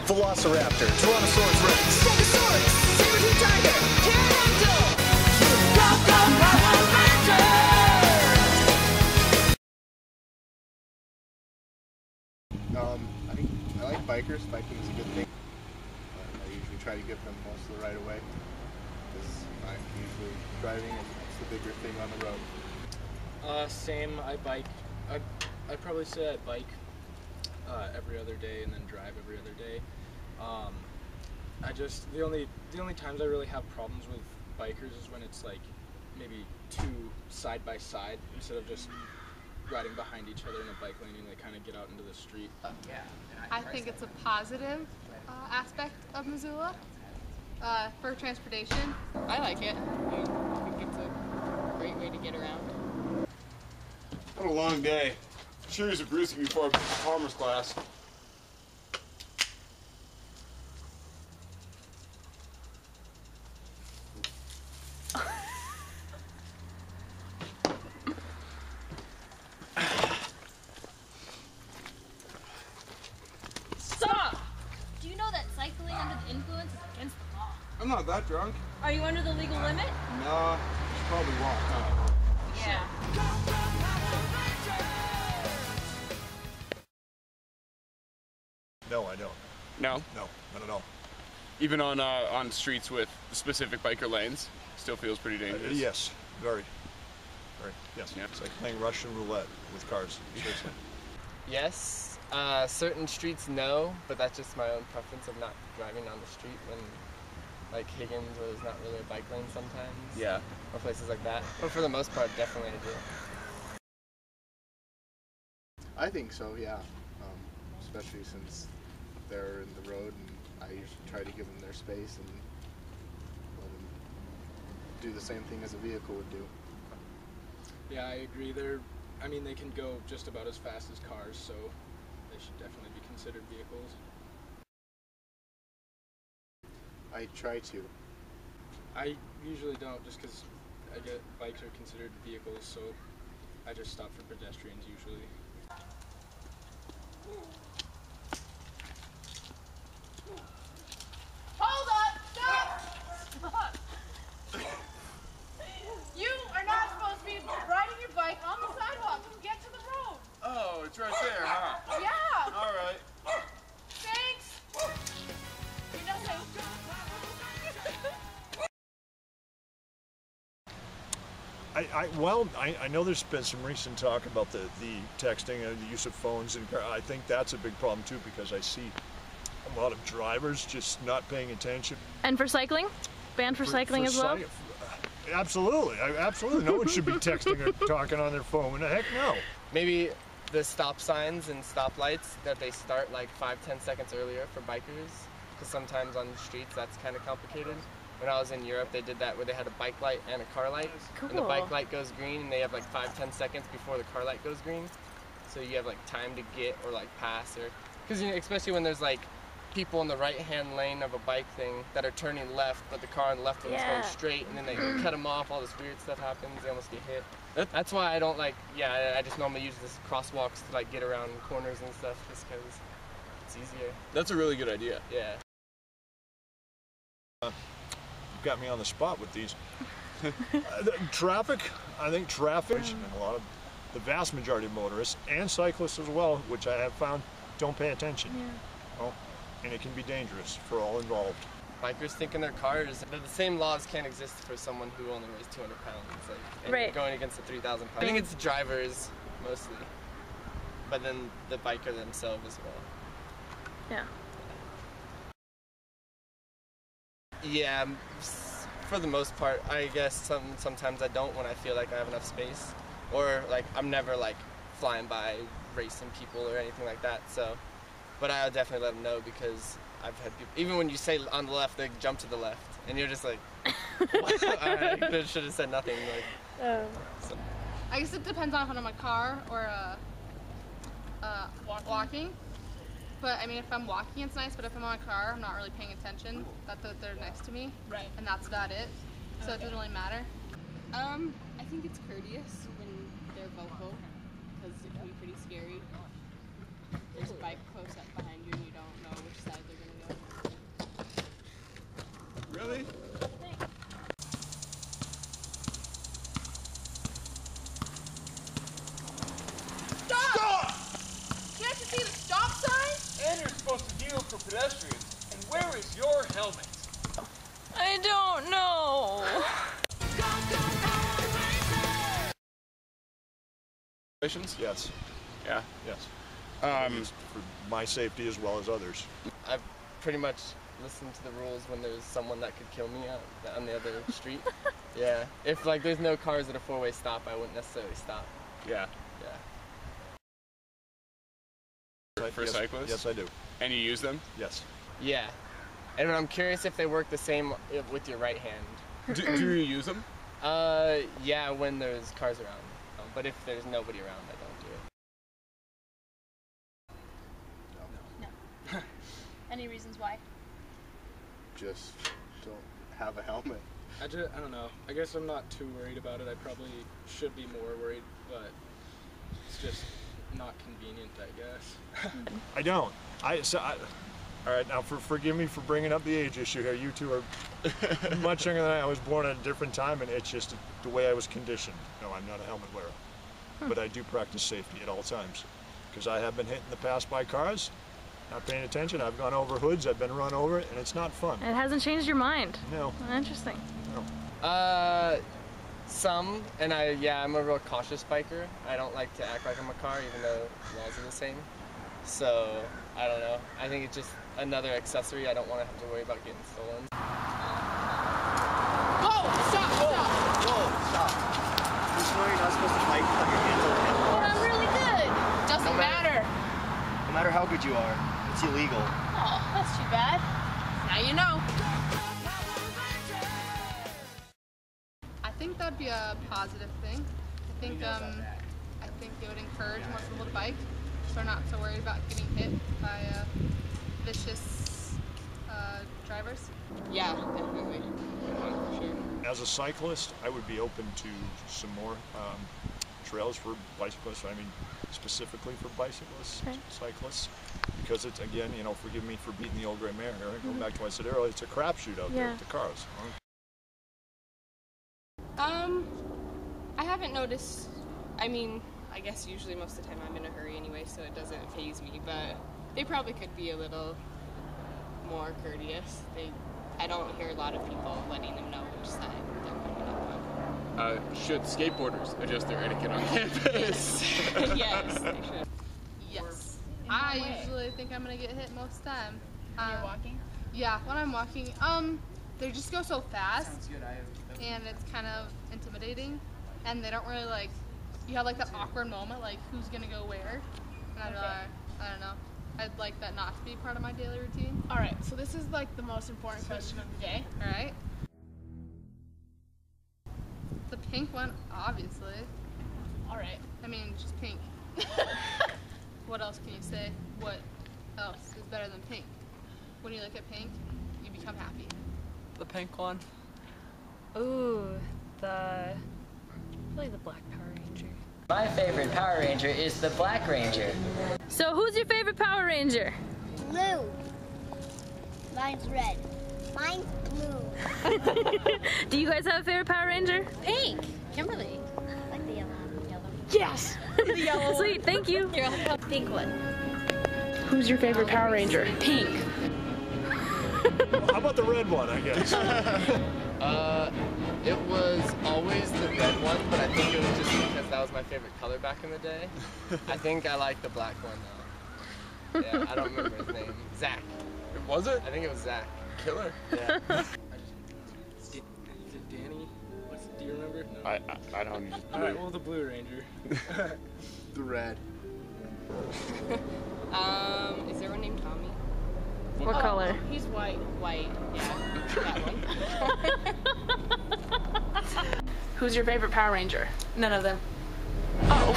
Velociraptor, Tyrannosaurus Rex, Stegosaurus, Saber-tooth tiger, pterodactyl. Go, go, Power Rangers! I like bikers. Biking is a good thing. I usually try to give them most of the right of way because I'm usually driving and it's the bigger thing on the road. Same. I bike. I'd probably say I bike every other day and then drive every other day. The only times I really have problems with bikers is when it's like maybe two side by side instead of just riding behind each other in a bike lane and they kind of get out into the street. I think it's a positive aspect of Missoula for transportation. I like it. I think it's a great way to get around. What a long day. Cheers a brewski before farmer's class. Stop! Do you know that cycling under the influence is against the law? I'm not that drunk. Are you under the legal limit? Nah, just probably walk up. Yeah. No, I don't. No? No, not at all. Even on streets with specific biker lanes, still feels pretty dangerous. Yes, very. Very, yes. Yeah. It's like playing Russian roulette with cars, seriously. Yes, certain streets no, but that's just my own preference of not driving on the street when, like Higgins, where there's not really a bike lane sometimes. Yeah. Or places like that. But for the most part, definitely I do. I think so, yeah. Especially since they're in the road and I usually try to give them their space and let them do the same thing as a vehicle would do. Yeah, I agree. They can go just about as fast as cars, so they should definitely be considered vehicles. I try to. I usually don't, just because I get bikes are considered vehicles, so I just stop for pedestrians usually. Hold up! Stop! Stop! You are not supposed to be riding your bike on the sidewalk. Get to the road. Oh, it's right there, huh? Yeah. All right. Thanks. You know so. I know there's been some recent talk about the texting and the use of phones, and I think that's a big problem too because I see a lot of drivers just not paying attention. And for cycling? Banned for cycling as well? Absolutely. Absolutely. No one should be texting or talking on their phone. Heck no. Maybe the stop signs and stoplights, that they start like 5-10 seconds earlier for bikers, because sometimes on the streets that's kind of complicated. When I was in Europe, they did that where they had a bike light and a car light. Cool. And the bike light goes green, and they have like 5-10 seconds before the car light goes green. So you have like time to get or like pass, or because especially when there's like people in the right-hand lane of a bike thing that are turning left, but the car on the left one is going straight, and then they cut them off. All this weird stuff happens. They almost get hit. That's why I don't like. Yeah, I just normally use this crosswalks to like get around corners and stuff, just because it's easier. That's a really good idea. Yeah. Got me on the spot with these. Traffic, I think traffic, and the vast majority of motorists and cyclists as well, which I have found, don't pay attention. Yeah. Oh, and it can be dangerous for all involved. Bikers think in their cars, the same laws can't exist for someone who only weighs 200 pounds, and Right. going against a 3,000 pounds. I think it's drivers, mostly, but then the biker themselves as well. Yeah. Yeah, for the most part, I guess sometimes I don't when I feel like I have enough space, or like I'm never like flying by racing people or anything like that. So, but I'll definitely let them know because I've had people, even when you say on the left, they jump to the left, and you're just like, what? I should have said nothing. Like, so. I guess it depends on if I'm in my car or walking. But I mean, if I'm walking, it's nice. But if I'm on a car, I'm not really paying attention that they're next to me, Right. and that's about it. So it doesn't really matter. I think it's courteous when they're vocal, because it can be pretty scary. There's a bike close up behind you and you don't know which side they're going to go. yield for pedestrians? And where is your helmet? I don't know. Yes. Yeah. Yes. For my safety as well as others. I've pretty much listened to the rules when there's someone that could kill me on the other street. Yeah. If like there's no cars at a four-way stop, I wouldn't necessarily stop. Yeah. Yeah. For cyclists? Yes, I do. And you use them? Yes. Yeah. And I'm curious if they work the same with your right hand. Do you use them? Yeah, when there's cars around. But if there's nobody around, I don't do it. No. Any reasons why? Just don't have a helmet. I don't know. I guess I'm not too worried about it. I probably should be more worried, but it's just not convenient, I guess. I don't. All right, now forgive me for bringing up the age issue here. You two are much younger than I was born at a different time, and it's just the way I was conditioned. No, I'm not a helmet wearer. But I do practice safety at all times. Because I have been hit in the past by cars, not paying attention. I've gone over hoods, I've been run over, and it's not fun. It hasn't changed your mind. No. Interesting. No. Some, and I'm a real cautious biker. I don't like to act like I'm a car, even though laws are the same. So, I don't know. I think it's just another accessory. I don't want to have to worry about getting stolen. Whoa! Stop! You know you're not supposed to bike with your hands on the handlebars. But I'm really good. Doesn't matter. No matter how good you are, it's illegal. Oh, that's too bad. Now you know. I think that'd be a positive thing. I think it would encourage more people to bike, so they're not so worried about getting hit by vicious drivers. Yeah, definitely. For sure. As a cyclist, I would be open to some more trails for bicyclists. I mean, specifically for bicyclists, cyclists, because it's, again, you know, forgive me for beating the old gray mare here. Going back to what I said earlier, it's a crapshoot out there with the cars. I haven't noticed. I mean, I guess usually most of the time I'm in a hurry anyway, so it doesn't faze me. But they probably could be a little more courteous. I don't hear a lot of people letting them know which side they're coming up on. Should skateboarders adjust their etiquette on campus? Yes, they should. Yes. I usually think I'm gonna get hit most of the time. When you're walking? Yeah, when I'm walking. They just go so fast, and it's kind of intimidating, and they don't really like. You have like that awkward moment, like who's gonna go where, and I don't know. I'd like that not to be part of my daily routine. All right, so this is like the most important question of the day. All right. The pink one, obviously. All right. I mean, just pink. What else can you say? What else is better than pink? When you look at pink, you become happy. The pink one. Ooh, probably the Black Power Ranger. My favorite Power Ranger is the Black Ranger. So who's your favorite Power Ranger? Blue. Mine's red. Mine's blue. Do you guys have a favorite Power Ranger? Pink. Kimberly. Like the yellow. Yes. The yellow. Sweet, thank you. Pink one. Who's your favorite Power Ranger? Pink. How about the red one, I guess? It was always the red one, but I think it was just because that was my favorite color back in the day. I think I like the black one though. Yeah, I don't remember his name. Zach. Was it? I think it was Zach. Killer. Yeah. Is it Danny? Do you remember? No. I don't. Just All right, well, the Blue Ranger. The red. Is there one named Tommy? What color? He's white. White, yeah, that one. Who's your favorite Power Ranger? None of them. Oh.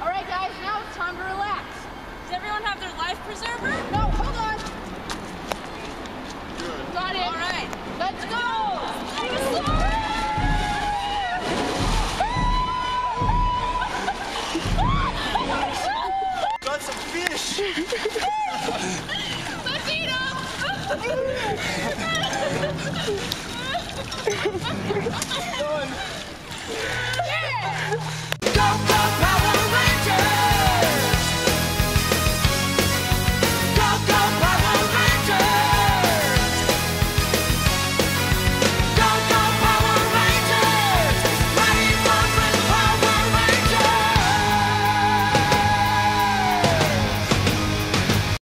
All right, guys, now it's time to relax. Does everyone have their life preserver? No, hold on. Got it. All right. Let's go. Got some fish! Let's eat them. Done. Yeah.